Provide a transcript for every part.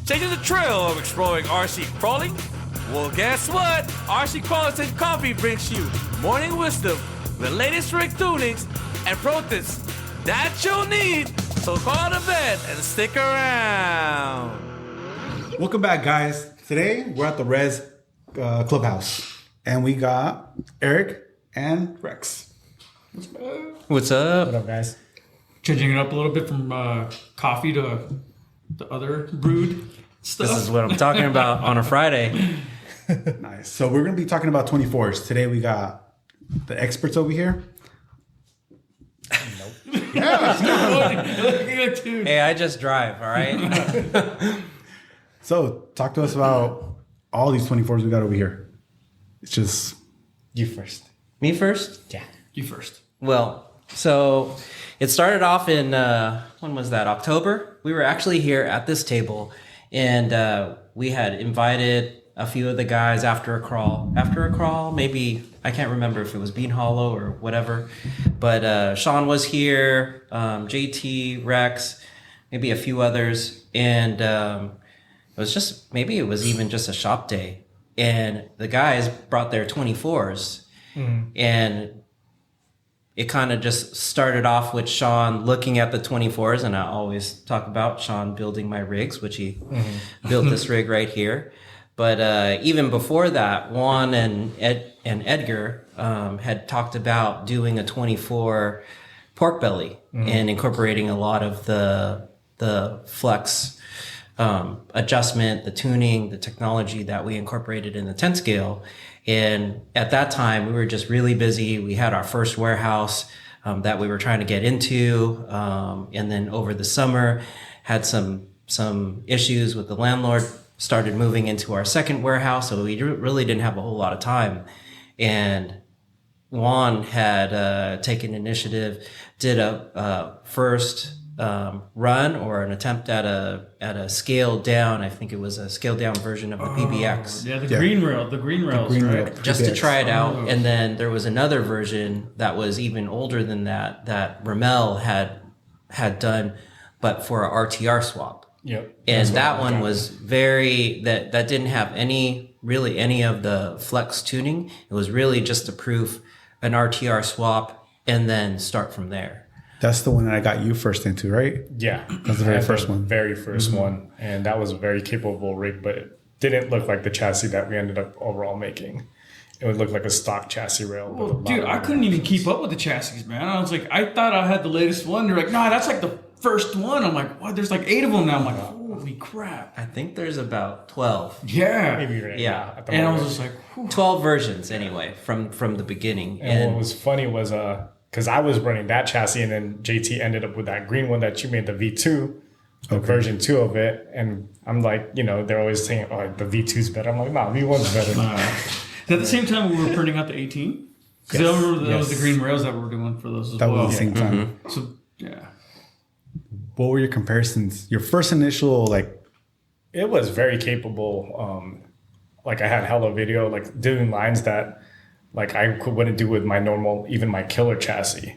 Changing the trail of exploring RC crawling? Well, guess what? RC Crawlers Coffee brings you morning wisdom, the latest rig tunings, and pro tips that you'll need. So call to bed and stick around. Welcome back, guys. Today we're at the Res Clubhouse, and we got Eric and Rex. What's up? What up, guys? Changing it up a little bit from coffee to the other brewed stuff. This is what I'm talking about on a Friday. Nice. So we're going to be talking about 24s. Today we got the experts over here. Nope. Yeah. Hey, I just drive, all right? So talk to us about all these 24s we got over here. It's just... You first. Me first? Yeah. You first. Well, so it started off in, when was that? October? We were actually here at this table, and we had invited a few of the guys after a crawl, maybe, I can't remember if it was Bean Hollow or whatever, but Sean was here, JT, Rex, maybe a few others, and it was even just a shop day, and the guys brought their 24s, and it kind of just started off with Sean looking at the 24s, and I always talk about Sean building my rigs, which he built this rig right here. But even before that, Juan and Edgar had talked about doing a 24 pork belly and incorporating a lot of the flex adjustment, the tuning, the technology that we incorporated in the 10 scale. And at that time, we were just really busy. We had our first warehouse that we were trying to get into. And then over the summer, had some issues with the landlord, started moving into our second warehouse. So we really didn't have a whole lot of time. And Juan had taken initiative, did a first run or an attempt at a scaled down. I think it was a scaled down version of the PBX. Yeah, the green rails, right? Just to try it out. And then there was another version that was even older than that Ramel had done, but for a RTR swap. Yep. And that one was that didn't have any of the flex tuning. It was really just to prove an RTR swap and then start from there. That's the one that I got you first into, right? Yeah. That's the very first one. Very first one. And that was a very capable rig, but it didn't look like the chassis that we ended up overall making. It would look like a stock chassis rail. Well, dude, I couldn't even keep up with the chassis, man. I was like, I thought I had the latest one. They're like, nah, that's like the first one. I'm like, what? There's like 8 of them now. I'm like, holy crap. I think there's about 12. Yeah. Maybe right Yeah. At the And moment. I was just like, whew. 12 versions anyway from the beginning. And what was funny was because I was running that chassis, and then JT ended up with that green one that you made, the V2, the version 2 of it. And I'm like, they're always saying, oh, the V2's better. I'm like, nah, V1's better. At the same time, we were printing out the 18. Because I remember that was the green rails that we were doing for those as well. That was the same time. So, yeah. What were your comparisons? Your first initial, It was very capable. I had hella video, doing lines that I wouldn't do with my normal, even my killer chassis.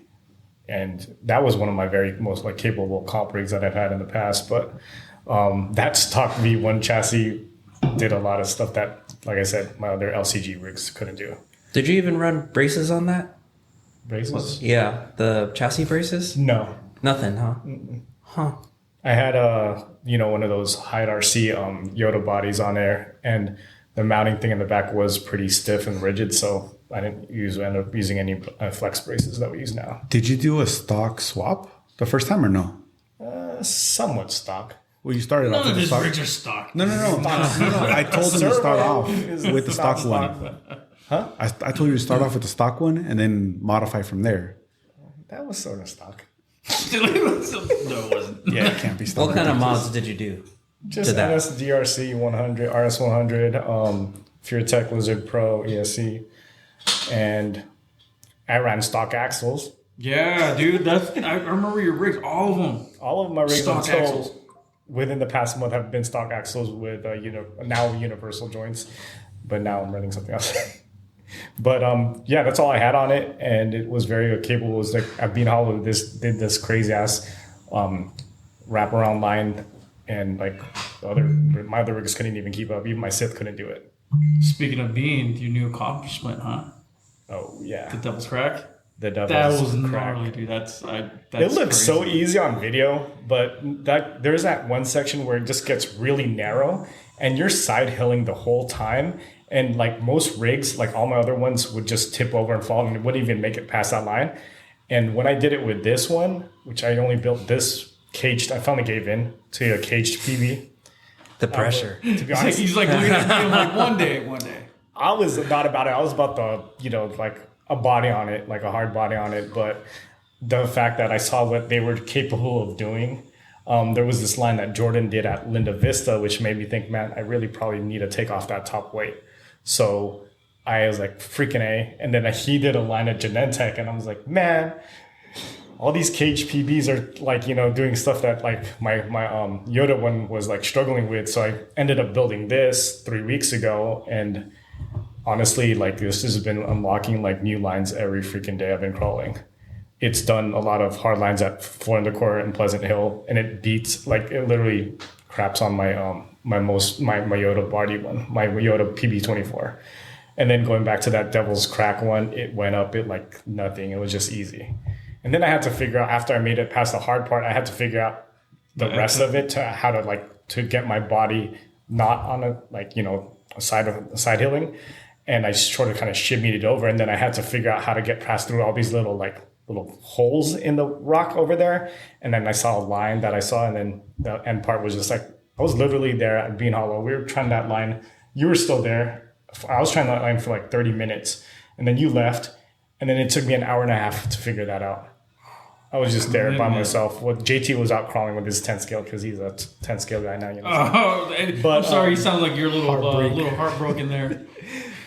And that was one of my very most capable comp rigs that I've had in the past. But that stock V1 chassis did a lot of stuff that, like I said, my other LCG rigs couldn't do. Did you even run braces on that? Braces? Yeah, the chassis braces? No. Nothing, huh? Huh. I had one of those Hyde RC Yoda bodies on there, and the mounting thing in the back was pretty stiff and rigid, so I didn't end up using any flex braces that we use now. did you do a stock swap the first time or no? Somewhat stock. Well, you started off None of with the his stock. rigs are stock. No. I told him to start off with the stock one. Huh? I told you to start off with the stock one and then modify from there. That was sort of stock. No, it wasn't. Yeah, it can't be stock. What kind of mods did you do? Just to that? NSDRC 100, RS 100, FureTech Lizard Pro ESC, and I ran stock axles. Yeah, dude. I remember your rigs, all of them. All of my rigs Stock until axles. within the past month have been stock axles with now universal joints, but now I'm running something else. But that's all I had on it, and it was very capable. It was like at Bean Hollow, did this crazy ass wraparound line and my other rigs couldn't even keep up. Even my Sith couldn't do it. Speaking of being your new accomplishment, huh? Oh yeah, The Devil's Crack. the Devil's That was Crack. gnarly, dude. That's It looks so easy on video, but there's that one section where it just gets really narrow, and you're side hilling the whole time. And like most rigs, like all my other ones would just tip over and fall, and it wouldn't even make it past that line. And when I did it with this one, which I only built this caged, I finally gave in to a caged PB. The pressure. To be honest, He's like looking at me. I'm like, one day. I was not about it. I was about like a body on it, like a hard body on it. But the fact that I saw what they were capable of doing, there was this line that Jordan did at Linda Vista, which made me think, man, I really probably need to take off that top weight. So I was like, freaking A. And then he did a line at Genentech, and I was like, man, all these cage PBs are like, doing stuff that like my Yoda one was like struggling with. So I ended up building this 3 weeks ago, and honestly, like this has been unlocking like new lines every freaking day I've been crawling. It's done a lot of hard lines at Floor and Decor and Pleasant Hill, and it beats, like it literally craps on my my Yoda body one, my Yoda pb24. And then going back to that Devil's Crack one, it went up it like nothing. It was just easy. And then I had to figure out, after I made it past the hard part, I had to figure out the rest of it, to how to get my body not on a side hilling. And I sort of kind of shimmied it over, and then I had to figure out how to get past through all these little holes in the rock over there. And then I saw a line that I saw, and then the end part was just like, I was literally there at Bean Hollow. We were trying that line. You were still there. I was trying that line for like 30 minutes, and then you left, and then it took me an hour and a half to figure that out. I was just there by myself. Well, JT was out crawling with his 10 scale because he's a 10 scale guy now. But I'm sorry, you sound like you're a little heartbroken there.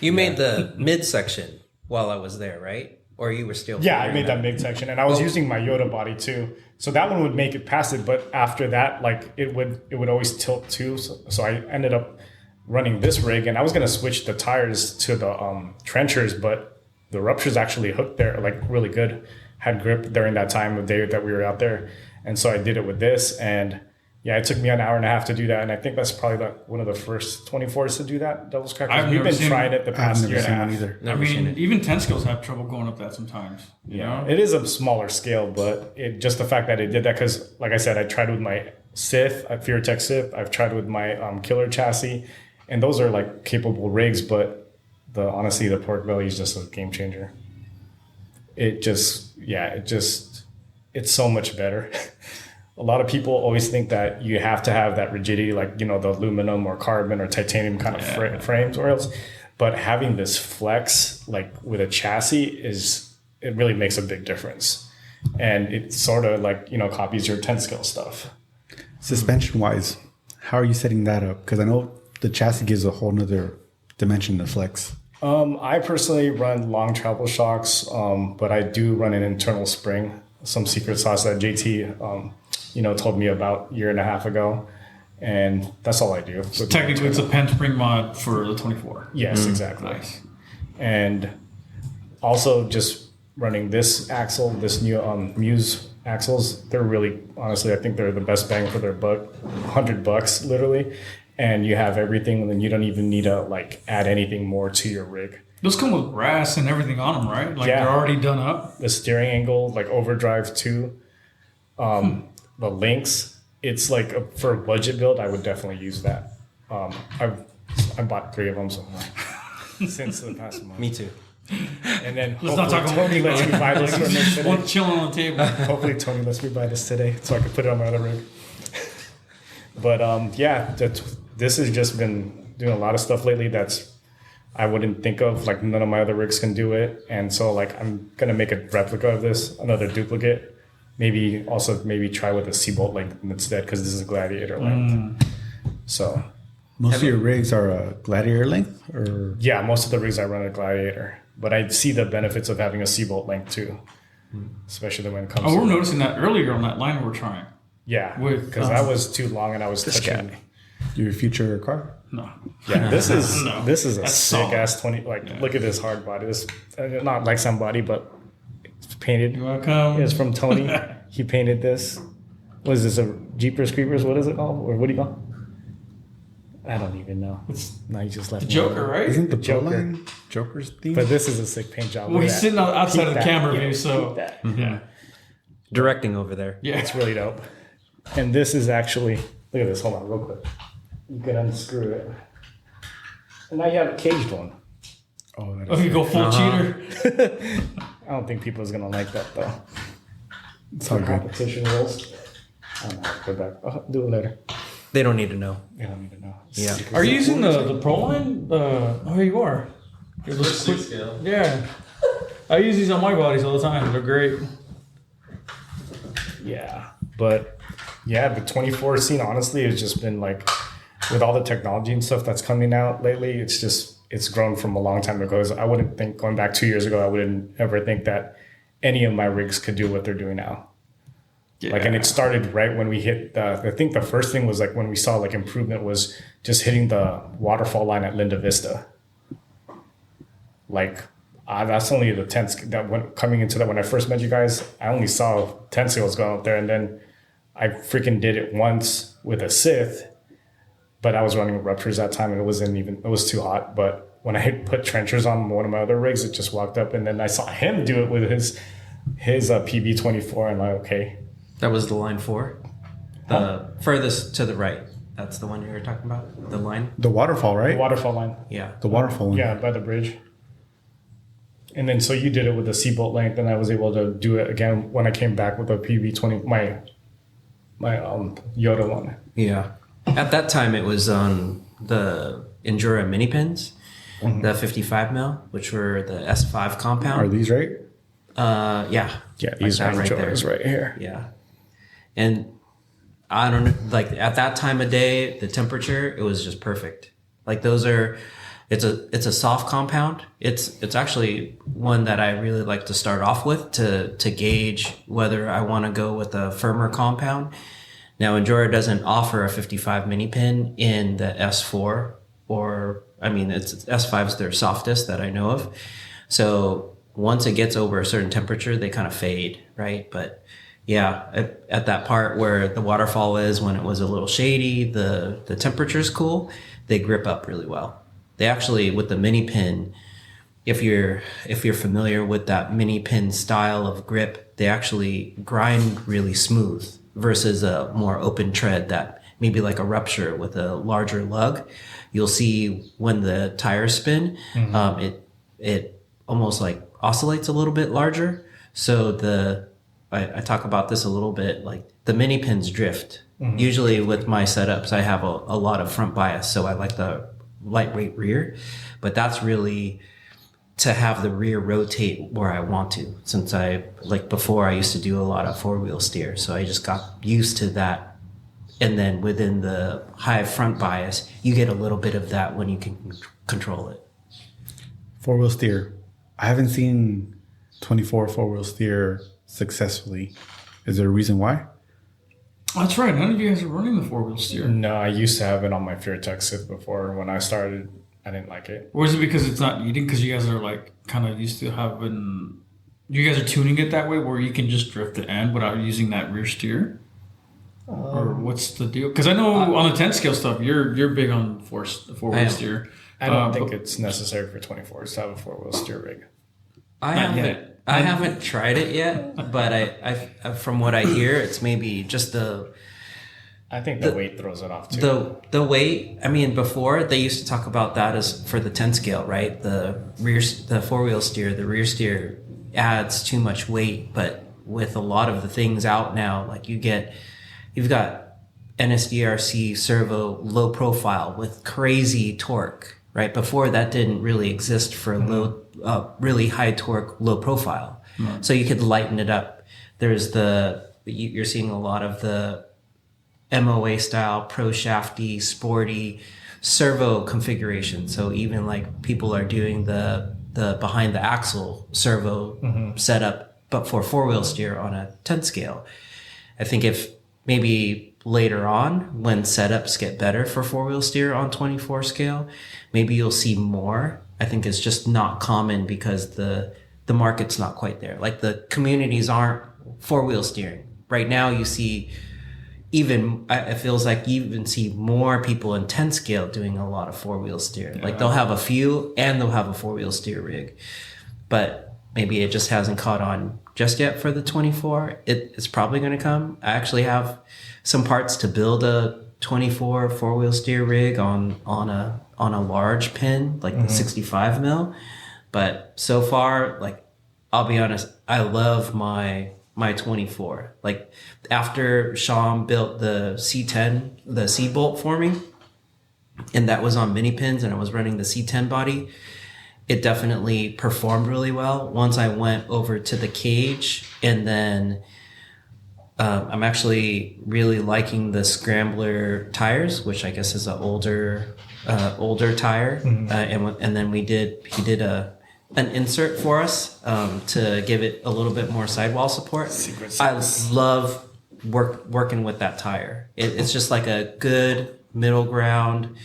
You made the mid section while I was there, right? Or you were still... Yeah, I made that mid section, and I was using my Yoda body too. So that one would make it past it, but after that, like it would always tilt too. So I ended up running this rig, and I was gonna switch the tires to the trenchers, but the ruptures actually hooked there like really good. Had grip during that time of day that we were out there, and so I did it with this, and yeah, it took me an hour and a half to do that, and I think that's probably one of the first 24s to do that Devil's Crack. We've been trying it the past year and a half. Either. I mean, even 10 scales have trouble going up that sometimes. You know? It is a smaller scale, but just the fact that it did that, because like I said, I tried with my Sith, Fear Tech Sith. I've tried with my Killer chassis, and those are like capable rigs, but honestly, the pork belly is just a game changer. It's so much better. A lot of people always think that you have to have that rigidity, like, the aluminum or carbon or titanium kind of frames or else. But having this flex, like with a chassis, it really makes a big difference. And it sort of like, copies your 10 scale stuff. Suspension wise, how are you setting that up? Because I know the chassis gives a whole nother dimension to flex. I personally run long travel shocks, but I do run an internal spring, some secret sauce that JT, told me about a year and a half ago, and that's all I do. So technically, it's a Penn spring mod for the 24. Yes, exactly. Nice. And also just running this axle, this new Muse axles. They're really, honestly, I think they're the best bang for their buck. $100 literally. And you have everything, and then you don't even need to like add anything more to your rig. Those come with brass and everything on them, right? Like they're already done up. The steering angle, like overdrive too. The links, it's like for a budget build, I would definitely use that. I bought 3 of them since the past month. Me too. And then Let's not talk about Tony lets me buy this for me today. One chilling on the table. Hopefully Tony lets me buy this today so I can put it on my other rig. But this has just been doing a lot of stuff lately that's I wouldn't think of, like none of my other rigs can do it. And so like I'm gonna make a replica of this, another duplicate. Maybe try with a C-bolt length instead, because this is a Gladiator length. So Most of your rigs are a Gladiator length, or yeah, most of the rigs I run a Gladiator, but I see the benefits of having a C-bolt length too, especially when it comes. We're noticing that earlier on that line we're trying. Yeah, because that was too long and I was touching. your future car. No. Yeah, this is No. this is a That's sick solid. ass 20. Like, look at this hard body. This not like some body, but it's painted. You want to come? It's from Tony. He painted this. What is this? A Jeepers Creepers? What is it called? Or what do you call? I don't even know. No, you just left me Joker, alone. right? Isn't the Joker. Line Joker's theme? But this is a sick paint job. Well, Look he's at that. sitting outside Peep of the that. camera Yeah, view, so peep that. yeah, Directing over there. yeah. It's really dope. And this is actually, look at this. Hold on, real quick. You can unscrew it. And now you have a caged one. Oh, that Oh, is you go full cheater. I don't think people is gonna like that though. it's all good. Competition rules. I don't know. Go back. I'll do it later. They don't need to know. You don't even know. Yeah. Are you using the Pro line? Oh, you are. It looks quick. Scale. Yeah. I use these on my bodies all the time. They're great. Yeah, but yeah, the 24 scene honestly has just been like, with all the technology and stuff that's coming out lately, it's grown from a long time ago. I wouldn't think going back 2 years ago, I wouldn't ever think that any of my rigs could do what they're doing now. Yeah. Like, and it started right when we hit I think the first thing was like when we saw like improvement was just hitting the waterfall line at Linda Vista. Like, that's only the 10 that went coming into that. When I first met you guys, I only saw 10 scales going up there, and then I freaking did it once with a Sith, but I was running ruptures that time, and it was too hot. But when I put trenchers on one of my other rigs, it just walked up, and then I saw him do it with his pb24, and I'm like, okay. That was the line 4. The furthest to the right. That's the one you were talking about? The line? The waterfall, right? Waterfall line. Yeah. The waterfall one. Yeah, by the bridge. And then so you did it with the seatbelt length, and I was able to do it again when I came back with the pb20, my Yoda one. Yeah. At that time, it was on the Endura mini pins, the 55 mil, which were the S5 compound. Are these right? Yeah. Yeah, Like these that are right there. Jodas right here. Yeah. And I don't know, like at that time of day, the temperature, it was just perfect. Like those are, it's a soft compound. It's actually one that I really like to start off with to gauge whether I want to go with a firmer compound. Now, Endura doesn't offer a 55 mini pin in the S4, it's S5's their softest that I know of. So once it gets over a certain temperature, they kind of fade, right? But yeah, at that part where the waterfall is, when it was a little shady, the temperature's cool, they grip up really well. They actually, with the mini pin, if you're familiar with that mini pin style of grip, they actually grind really smooth versus a more open tread that maybe like a rupture with a larger lug. You'll see when the tires spin, it almost like oscillates a little bit larger. So I talk about this a little bit, like the mini pins drift. Usually with my setups, I have a lot of front bias, so I like the lightweight rear, but that's really to have the rear rotate where I want to. Since before I used to do a lot of 4-wheel steer, so I just got used to that. And then within the high front bias, you get a little bit of that when you can control it. 4-wheel steer. I haven't seen 24 4-wheel steer successfully. Is there a reason why? That's right. None of you guys are running the 4-wheel steer. No, I used to have it on my Feartech Sith before. When I started, I didn't like it. Or is it because it's not eating? Because you guys are like kind of used to having. You guys are tuning it that way where you can just drift the end without using that rear steer? Or what's the deal? Because I know on the 10 scale stuff, you're big on 4-wheel steer. I don't think it's necessary for 24s to have a 4-wheel steer rig. I haven't tried it yet, but I from what I hear, it's maybe just I think the weight throws it off too. the weight. I mean, before they used to talk about that as for the 10 scale, right? The 4-wheel steer, the rear steer adds too much weight, but with a lot of the things out now, like you've got NSDRC servo low profile with crazy torque, right? Before that didn't really exist for really high torque, low profile. So you could lighten it up. There's you're seeing a lot of the MOA style, pro shafty, sporty servo configuration. So even like people are doing the behind the axle servo setup, but for 4-wheel steer on a 10 scale. I think if maybe later on when setups get better for 4-wheel steer on 24 scale, maybe you'll see more. I think it's just not common because the market's not quite there. Like the communities aren't 4-wheel steering. Right now you see even it feels like you even see more people in 10 scale doing a lot of 4-wheel steer. Like they'll have a few and they'll have a 4-wheel steer rig, but maybe it just hasn't caught on just yet for the 24. It's probably going to come. I actually have some parts to build a 24 4-wheel steer rig on a large pin, like the 65 mil. But so far, like, I'll be honest, I love my 24. Like, after Sean built the C10, the C-bolt for me, and that was on mini pins and I was running the C10 body, it definitely performed really well. Once I went over to the cage, and then I'm actually really liking the Scrambler tires, which I guess is an older tire. And then he did an insert for us to give it a little bit more sidewall support. I love working with that tire. It's just like a good middle ground.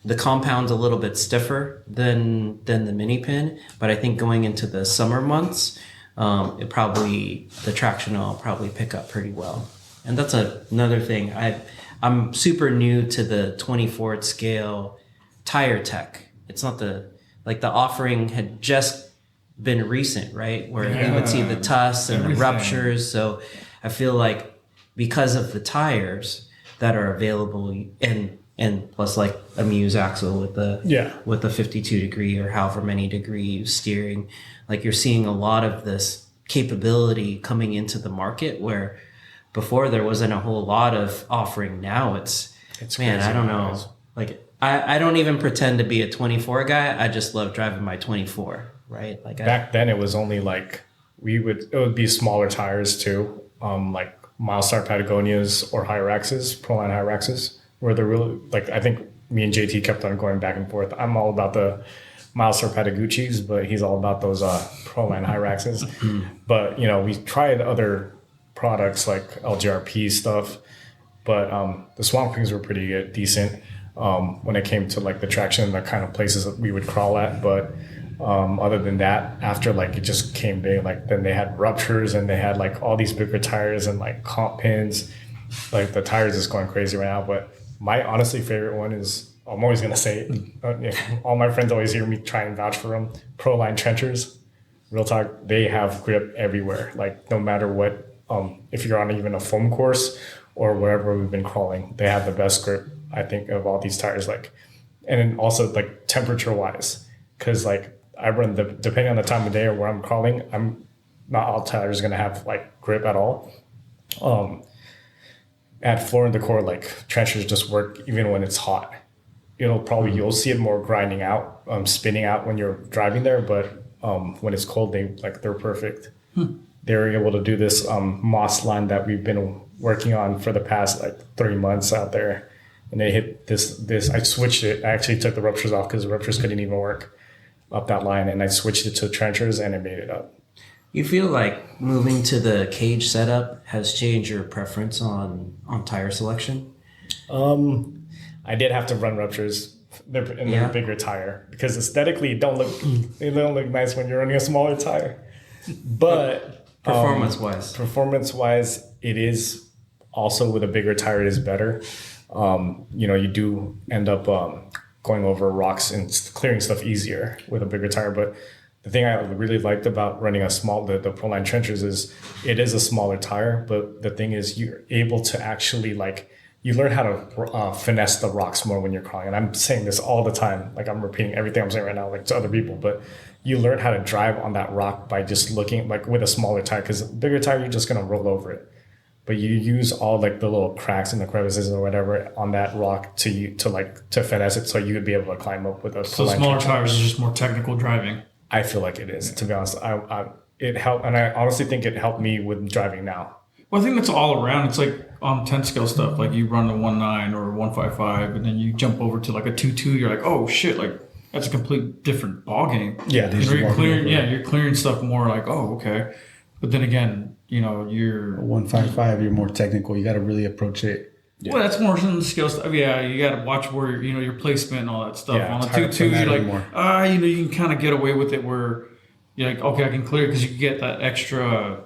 The compound's a little bit stiffer than the mini pin, but I think going into the summer months, the traction will probably pick up pretty well. And that's another thing. I'm super new to the 24 scale tire tech. It's not the offering had just been recent, right? Where you would see the tusks and the ruptures. So I feel like because of the tires that are available and plus like a Muse axle with the 52 degree or however many degree steering, like you're seeing a lot of this capability coming into the market where before there wasn't a whole lot of offering. Now it's man, I don't know. Like I don't even pretend to be a 24 guy. I just love driving my 24, right? Like back then it was only like it would be smaller tires too. Like Milestar Patagonias or Hyraxes, Proline Hyraxes, where they're really, like, I think me and JT kept on going back and forth. I'm all about the Milestar Patagucci's, but he's all about those Proline Hyraxes. But, we tried other products like LGRP stuff, but the Swamp Kings were pretty decent when it came to like the traction and the kind of places that we would crawl at. But other than that, after like it just came big, like then they had ruptures and they had like all these bigger tires and like comp pins. Like the tires is going crazy right now. But my honestly favorite one is, I'm always going to say it. All my friends always hear me try and vouch for them. Proline trenchers, real talk, they have grip everywhere. Like no matter what, if you're on even a foam course or wherever we've been crawling, they have the best grip, I think, of all these tires. Like, and then also like temperature wise, because like I run depending on the time of day or where I'm crawling, not all tires going to have like grip at all. At Floor and Decor, like trenchers just work even when it's hot. You'll see it more grinding out, spinning out when you're driving there, but when it's cold, they're perfect. They're able to do this moss line that we've been working on for the past like 3 months out there, and they hit this. I switched it. I actually took the ruptures off because the ruptures couldn't even work up that line, and I switched it to trenchers, and it made it up. You feel like moving to the cage setup has changed your preference on tire selection? I did have to run ruptures in a bigger tire because aesthetically they don't look nice when you're running a smaller tire. But performance wise, it is also with a bigger tire, it is better. You do end up going over rocks and clearing stuff easier with a bigger tire, but the thing I really liked about running the Proline trenchers is it is a smaller tire, but the thing is you're able to actually you learn how to finesse the rocks more when you're crawling. And I'm saying this all the time, like I'm repeating everything I'm saying right now, like to other people, but you learn how to drive on that rock by just looking like with a smaller tire, because bigger tire, you're just going to roll over it. But you use all like the little cracks and the crevices or whatever on that rock to finesse it, so you would be able to climb up with a. So smaller tires is just more technical driving. I feel like it is, to be honest. It helped, and I honestly think it helped me with driving now. Well, I think that's all around. It's like on 10 scale stuff. Like you run a 1.9 or 1.55, and then you jump over to like a 2.2. You're like, oh shit, like that's a complete different ballgame. Yeah, you're clearing stuff more like, oh, okay. But then again, you're 1.55. You're more technical. You got to really approach it. Yeah. Well, that's more some skill stuff. Yeah, you got to watch where your placement and all that stuff. Yeah, on the 2.2, you're like, you can kind of get away with it where you're like, okay, I can clear because you get that extra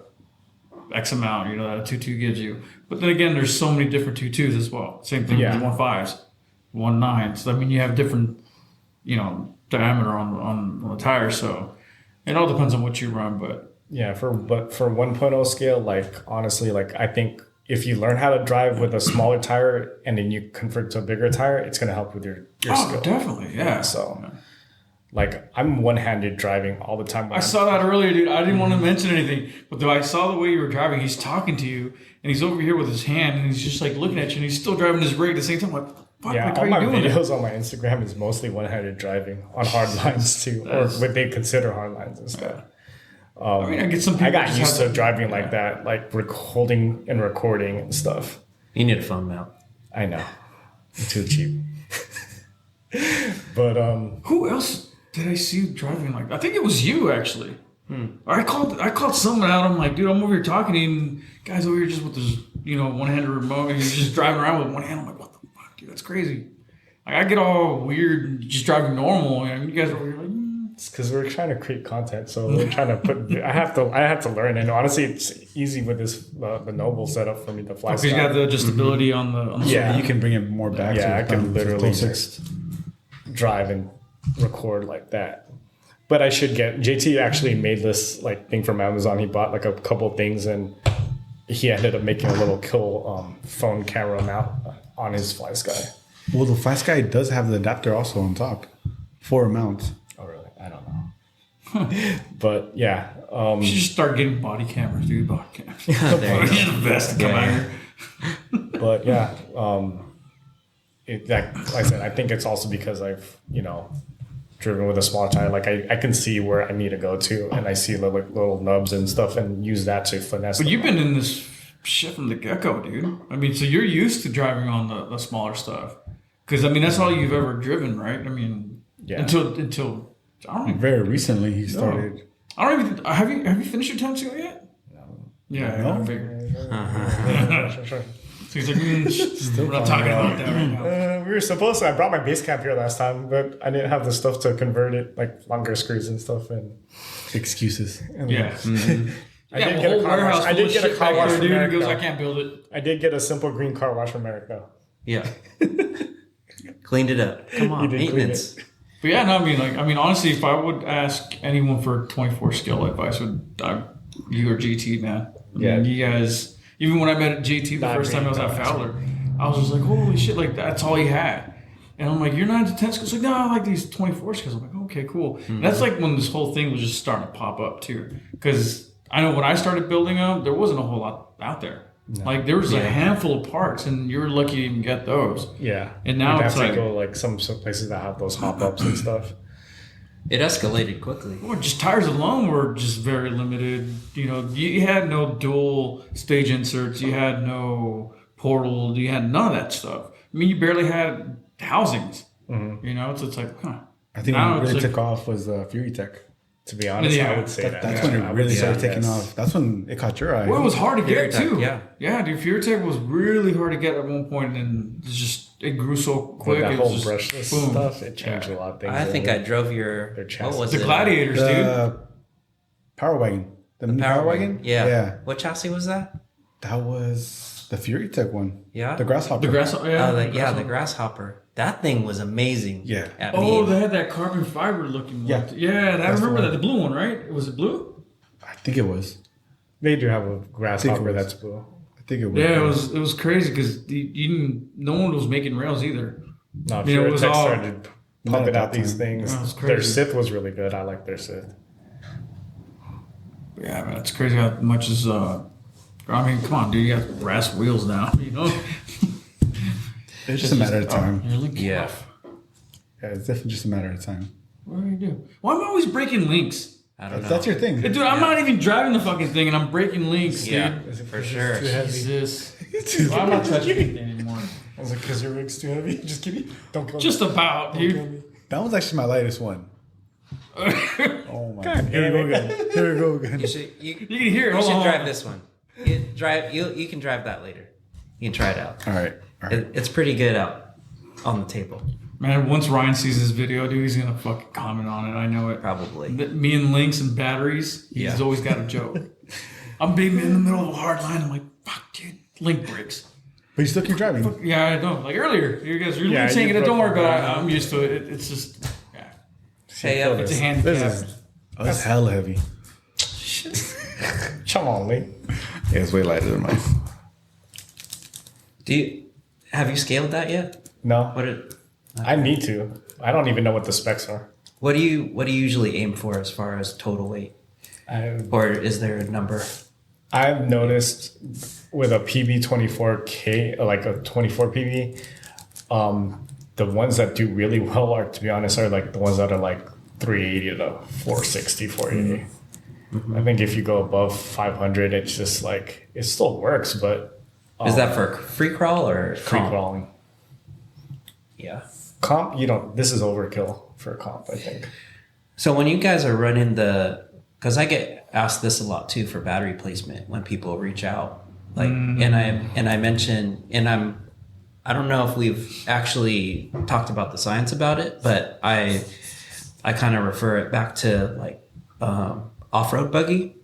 X amount, you know, that a 2.2 gives you. But then again, there's so many different 2.2s as well. Same thing with 1.5s, 1.9s. So, I mean, you have different, you know, diameter on the tires. So it all depends on what you run. But yeah, for 1.0 scale, like honestly, like I think if you learn how to drive with a smaller tire and then you convert to a bigger tire, it's going to help with your skill. Definitely, yeah. So, like, I'm one-handed driving all the time. I saw that earlier, dude. I didn't want to mention anything, but though I saw the way you were driving, he's talking to you, and he's over here with his hand, and he's just like looking at you, and he's still driving his rig at the same time. Like, fuck, yeah, like, all how my you doing videos on my Instagram is mostly one-handed driving on hard lines too, or what they consider hard lines and stuff. I mean, I get some people. I got used to driving like that, like holding and recording and stuff. You need a phone mount. I know, I'm too cheap. But who else did I see driving like that? I think it was you actually. Or I called someone out. I'm like, dude, I'm over here talking to you, and guys over here just with this, you know, one-handed remote, and he's just driving around with one hand. I'm like, what the fuck, dude? That's crazy. Like, I get all weird just driving normal, and you guys are over here like. It's because we're trying to create content, so we're trying to put. I have to learn, and honestly, it's easy with this the Noble setup for me to fly. Because you got the adjustability on the yeah, you can bring it more back. Yeah, to I can literally just drive and record like that. But I should get JT actually made this like thing from Amazon. He bought like a couple things, and he ended up making a little cool phone camera mount on his Fly Sky. Well, the Fly Sky does have the adapter also on top for a mount. Oh, really? I don't know. But yeah, you should just start getting body cameras, dude. Body cameras. There you go. The best to come out here. But yeah, like I said, I think it's also because I've driven with a small tire. Like I can see where I need to go to, and I see little nubs and stuff, and use that to finesse. But you've been in this shit from the get-go, dude. I mean, so you're used to driving on the smaller stuff, because I mean that's all you've ever driven, right? I mean, yeah. Until I don't even. Very recently, he started. No. I don't even. Have you finished your 10 seal yet? No. Yeah, No? I figured. Sure. So he's like, we're not talking about that right now. We were supposed to. I brought my base camp here last time, but I didn't have the stuff to convert it, like longer screws and stuff. And Excuses. Yeah. Mm-hmm. I did get a car wash. I did get a car wash from dude. Eric. He goes, I can't build it. I did get a simple green car wash from Eric though. Yeah. Cleaned it up. Come on, did clean maintenance. But yeah, no, I mean, honestly, if I would ask anyone for 24 skill advice, you or GT, man. I mean, you guys, even when I met GT the first time I was at Fowler, I was just like, holy shit, like that's all he had. And I'm like, you're 9 to 10 skills? Like, no, I like these 24 skills. I'm like, okay, cool. Mm-hmm. And that's like when this whole thing was just starting to pop up too. Because I know when I started building them, there wasn't a whole lot out there. No. Like there was a handful of parts, and you were lucky to even get those. Yeah, and now it's like go like some places that have those hop ups and stuff. It escalated quickly. Well, just tires alone were just very limited. You know, you had no dual stage inserts, you had no portal, you had none of that stuff. I mean, you barely had housings. Mm-hmm. You know, so it's like, I think what really took off was Fury Tech. To be honest, I would say that's when it really started taking off. That's when it caught your eye. Well, it was hard to get too. Yeah, dude. Fury Tech was really hard to get at one point, and it grew so quick. That whole brushless stuff, it changed a lot of things. I think I drove your what was the Gladiators, dude. Power Wagon. The Power Wagon? Yeah. What chassis was that? That was the Fury Tech one. Yeah. The Grasshopper. The Grasshopper. That thing was amazing. Yeah. They had that carbon fiber looking one. Yeah, I remember that. The blue one, right? Was it blue? I think it was. They do have a Grasshopper that's blue. I think it was. Yeah, it was crazy because no one was making rails either. No, it was all started pumping out these things. Their Sith was really good. I like their Sith. Yeah, man, it's crazy how much is. I mean, come on, dude. You got brass wheels now. You know. It's just a matter of time. Yeah, it's definitely just a matter of time. What do you do? Why am I always breaking links? I don't know. That's your thing. Dude, I'm not even driving the fucking thing, and I'm breaking links, dude. For sure. Jesus. I'm not touching anything anymore. I was like, because your rig's too heavy? Just kidding. Don't kill me. Just about, dude. That was actually my lightest one. Oh my God. Here we go again. You can hear it. You should drive this one. You can drive that later. You can try it out. All right. It's pretty good out on the table. Man, once Ryan sees this video, dude, he's gonna fucking comment on it. I know it. Probably. Me and links and batteries. He's always got a joke. I'm being in the middle of a hard line. I'm like, fuck, dude, link breaks. But you still keep driving. Yeah, I know. Like earlier, you guys were saying it. Don't worry about it. I'm used to it. It's just, yeah. Hey, It's a handicap. That's hella heavy. Come on, Lee. Yeah, it's way lighter than mine. Have you scaled that yet? No, What I need to. I don't even know what the specs are. do you usually aim for as far as total weight? Or is there a number? I've noticed with a pb24K, like a 24 pb, the ones that do really well are, to be honest, are like the ones that are like 380 to 460, 480. Mm-hmm. I think if you go above 500, it's just like, it still works, but... Is that for free crawl or free comp? crawling? Yeah. Comp, this is overkill for a comp, I think. So when you guys are running because I get asked this a lot too for battery placement when people reach out, like, and I mention, and I don't know if we've actually talked about the science about it, but I kind of refer it back to like off-road buggy,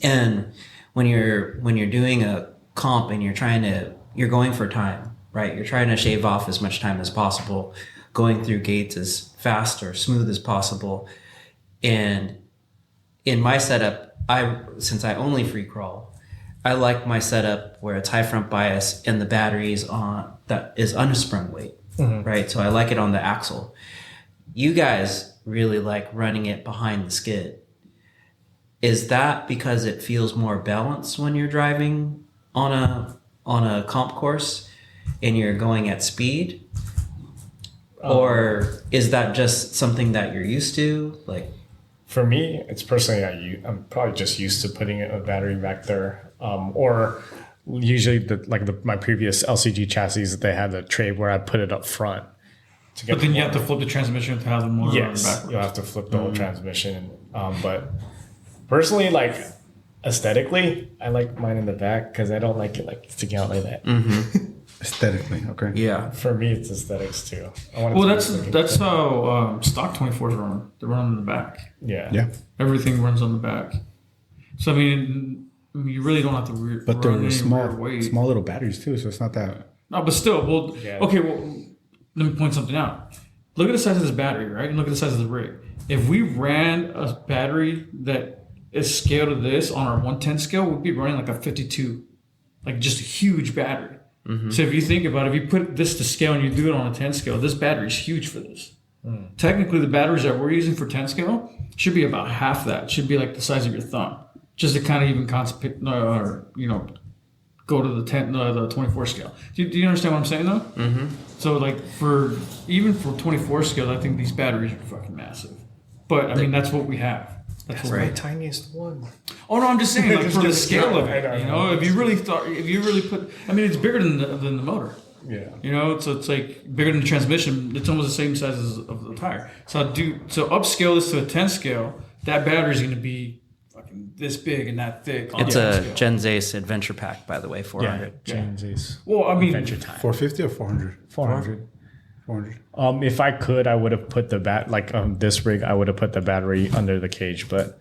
and when you're doing a comp and you're going for time, right? You're trying to shave off as much time as possible, going through gates as fast or smooth as possible, and in my setup, since I only free crawl, I like my setup where it's high front bias and the battery is unsprung weight, right? So I like it on the axle. You guys really like running it behind the skid. Is that because it feels more balanced when you're driving on a comp course and you're going at speed? Or is that just something that you're used to? Like, for me, it's personally, I'm probably just used to putting a battery back there. Or usually my previous LCG chassis, they had a tray where I put it up front. But then you have to flip the transmission to have the motor on Yes, backwards. you'll have to flip the whole transmission. But personally, like aesthetically, I like mine in the back because I don't like it like sticking out like that. Aesthetically, okay. yeah. For me, it's aesthetics too. Well, that's how stock 24s run. They run in the back. Yeah. Yeah. Everything runs on the back. So I mean you really don't have to But run they're any small rear weight. little batteries too, so it's not that. No, but still, well, Yeah. okay. Well, let me point something out. Look at the size of this battery, right? And look at the size of the rig. If we ran a battery that is scaled to this on our 110 scale, we'd be running like a 52, like just a huge battery. So if you think about it, if you put this to scale and you do it on a 10 scale, this battery is huge for this. Technically, the batteries that we're using for 10 scale should be about half that. It should be like the size of your thumb, just to kind of even go to the 24 scale. Do you understand what I'm saying though? So like for 24 scale, I think these batteries are fucking massive. But I mean that's what we have. That's my tiniest one. Oh no, I'm just saying like for the scale of it. I know. If you really put, I mean it's bigger than the motor. Yeah. So it's like bigger than the transmission. It's almost the same size as of the tire. So upscale this to a 10 scale. That battery is going to be fucking this big and that thick. It's a Gen Ace Adventure Pack, by the way, 400. James. Well, I mean, Adventure Time. 450 or 400? 400. 400. If I could, I would have put this rig. I would have put the battery under the cage, but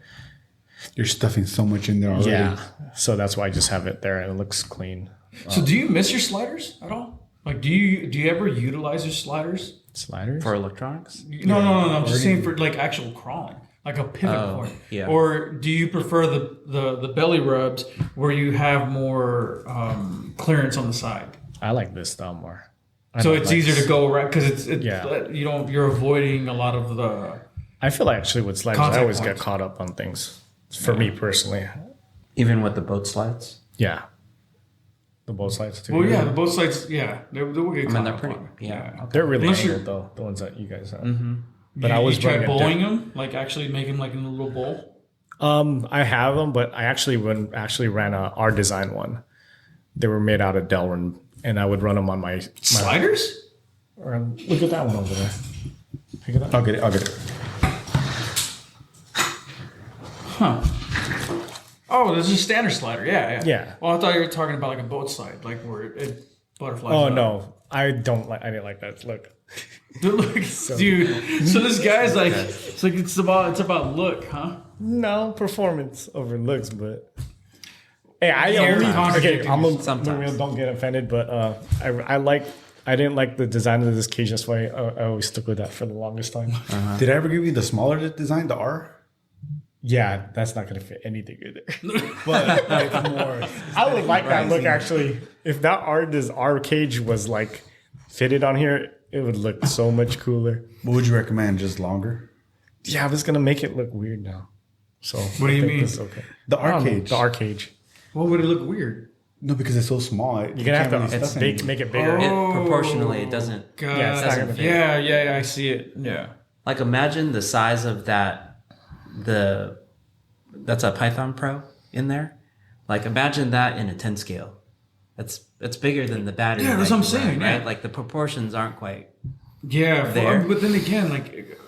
You're stuffing so much in there already. yeah. So that's why I just have it there and it looks clean. so do you miss your sliders at all? Like, do you ever utilize your sliders? Sliders. For electronics? No. I'm just saying for like actual crawling, like a pivot point. yeah. Or do you prefer the belly rubs where you have more clearance on the side? I like this style more. So it's easier to go around because Yeah. you're avoiding a lot of the. I feel like actually with sliders, Contact I always points. get caught up on things. For me personally, Even with the boat slides? yeah. The boat slides too. Well, yeah, the both sides, yeah, they will get caught they're up pretty- on it. yeah. They're really Unless angled though. The ones that you guys have. But You, I was you tried running a bowling them, like actually make them like in a little bowl. I have them, but I actually ran our design one. They were made out of Delrin, and I would run them on my Sliders? Look at that one over there. Pick it up. I'll get it. Huh. Oh, this is a standard slider. Yeah. Yeah. Well, I thought you were talking about like a boat slide, like where it butterflies. Oh up. no, I didn't like that. Look. Look, dude. So this guy's like, it's about look, huh? No performance over looks, but Hey, I Very okay, contradicting sometimes. don't get offended, but I didn't like the design of this cage. That's why I always stuck with that for the longest time. Did I ever give you the smaller design, the R? Yeah, that's not gonna fit anything in there. But it's more. I would like that look actually. If that R cage was like fitted on here, it would look so much cooler. What would you recommend? Just longer? Yeah, but it's gonna make it look weird now. So What do you mean? This is okay. The I R don't know, cage. The R cage. What would it look weird? No, because it's so small. You're gonna have to make it bigger. Proportionally, it doesn't. God. Yeah, it's not gonna fit. Yeah, I see it. Yeah. Like imagine the size of that. That's a Python Pro in there. Like imagine that in a 10 scale. It's bigger than the battery. Yeah, that's that what I'm you run, saying, right? yeah. Like the proportions aren't quite. Yeah, There. but then again, like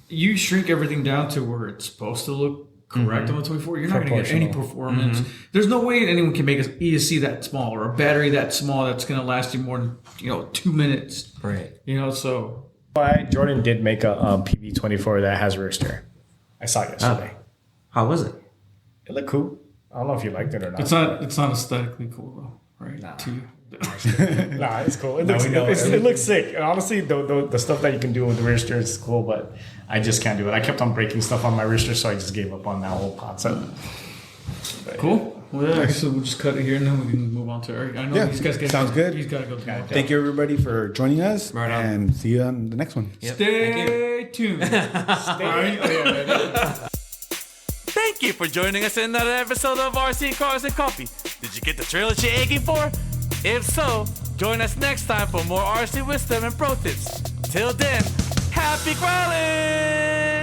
you shrink everything down to where it's supposed to look correct on the 24. You're not going to get any performance. There's no way anyone can make an ESC that small or a battery that small that's going to last you more than 2 minutes. Right. So Jordan did make a pb24 that has rear steer. I saw it yesterday. How was it? It looked cool. I don't know if you liked it or not. it's not aesthetically cool though, right? To you. Nah, it's cool. It looks sick. And honestly, the stuff that you can do with the rear steer is cool, but I just can't do it. I kept on breaking stuff on my rear steer, so I just gave up on that whole concept. But, Cool. Well, yeah, so we'll just cut it here and then we can move on to Eric. I know Yeah, these guys sounds good. He's got to go. To Thank you, everybody, for joining us. Right on. And see you on the next one. Yep. Thank you. Stay tuned. Thank you for joining us in another episode of RC Crawlers and Coffee. Did you get the trailer you're aching for? If so, join us next time for more RC wisdom and pro tips. Till then, happy crawling!